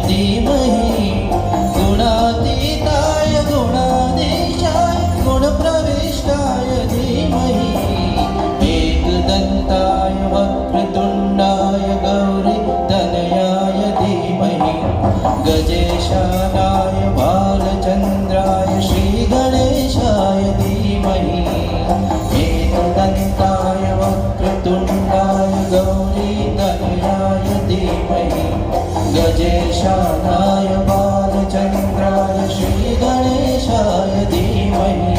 धीमहि गुणातीताय गुणाधीशाय गुणप्रविष्टाय धीमहि एकदन्ताय वक्रतुण्डाय गौरीतनयाय धीमहि गजेशानाय बालचन्द्राय श्रीगणेशाय धीमहि एकदन्ताय वक्रतुण्डाय गौरीतनयाय धीमहि गजेशानाय बालचन्द्राय श्रीगणेशाय धीमहि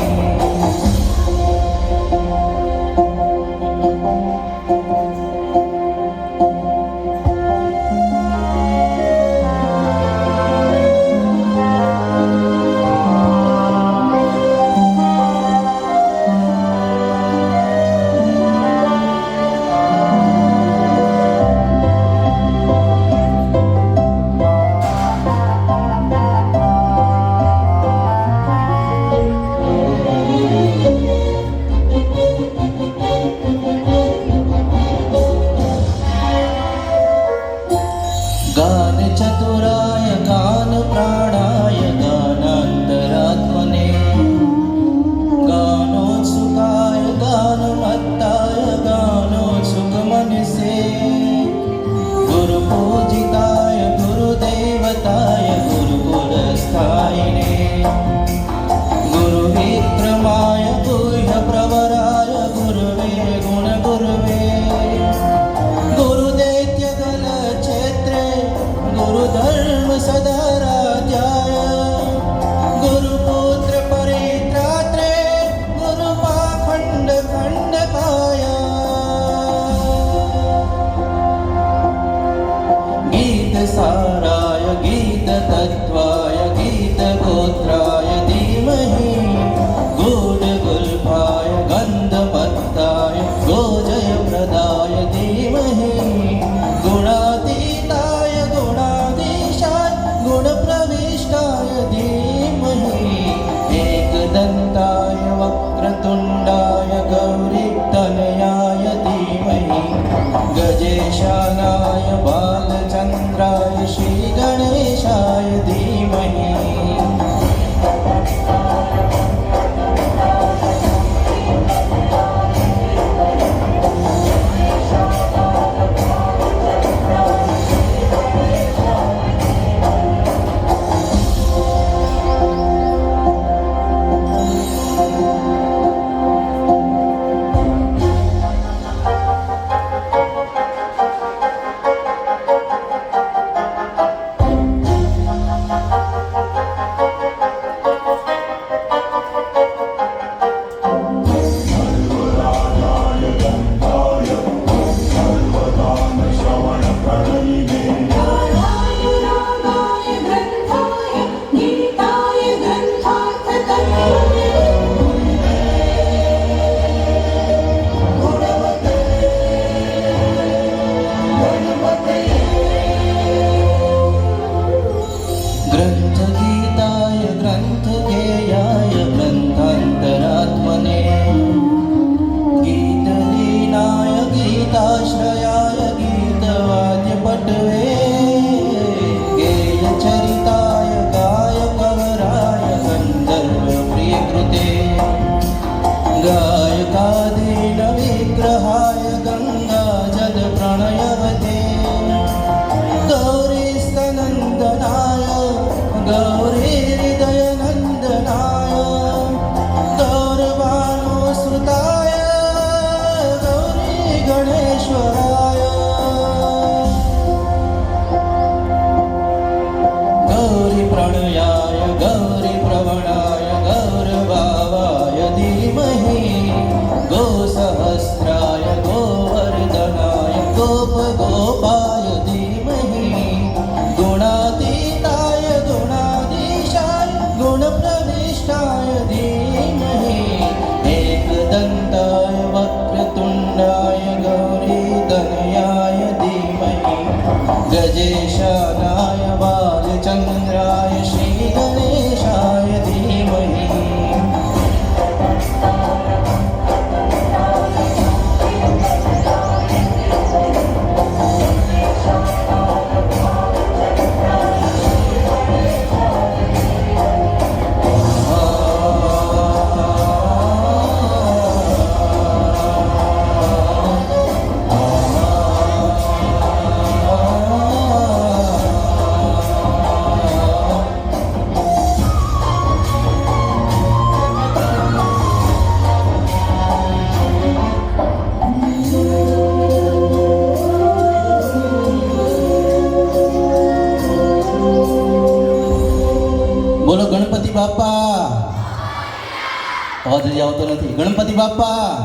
गानचतुराय गानप्राणाय गानान्तरात्मने गानोत्सुकाय गानमत्ताय गानोत्सुकमनसे गुरुपूजिताय गुरुदेवताय गुरुकुलस्थायिने गुरुविक्रमाय गुह्यप्रवराय गुरुवे गुणगुरुवे गुरुधर्म सदाराध्याय गुरुपुत्र परित्रात्रे गुरुपाखण्ड खण्डकाय गीतसाराय गीततत्त्वाय गीतगोत्राय धीमहि गूढगुल्फाय गन्धमत्ताय गोजयप्रदाय धीमहि गुणातीताय गुणाधीशाय गुणप्रविष्टाय धीमहि एकदन्ताय वक्रतुण्डाय गौरीतनयाय धीमहि गजेशानाय बालचन्द्राय श्रीगणेशाय धीमहि ग्रन्थगीताय ग्रन्थगेयाय ग्रन्थान्तरात्मने गीतलीनाय गीताश्रयाय गीतवाद्यपटवे गेयचरिताय गायकवराय गन्धर्वप्रियकृते गायकादीन विग्रहाय गङ्गाजलप्रणयवते गौरीस्तनन्दनाय गौरीहृदयनन्दनाय गौरवानुसृताय गौरीगणेश्वराय गौरीप्रणयाय गौरीप्रवणाय गौरभावाय धीमहि गोसहस्राय गोवर्धनाय गोपगोपाय धीमहि गुणातीताय गुणाधीशाय गुणप्रविष्टाय धीमहि एकदन्ताय वक्रतुण्डाय गौरीतनयाय धीमहि गजेशानाय बालचन्द्राय श्रीगणेशाय धीमहि બોલો ગણપતિ બાપા. અવાજ હજી આવતો નથી. ગણપતિ બાપા.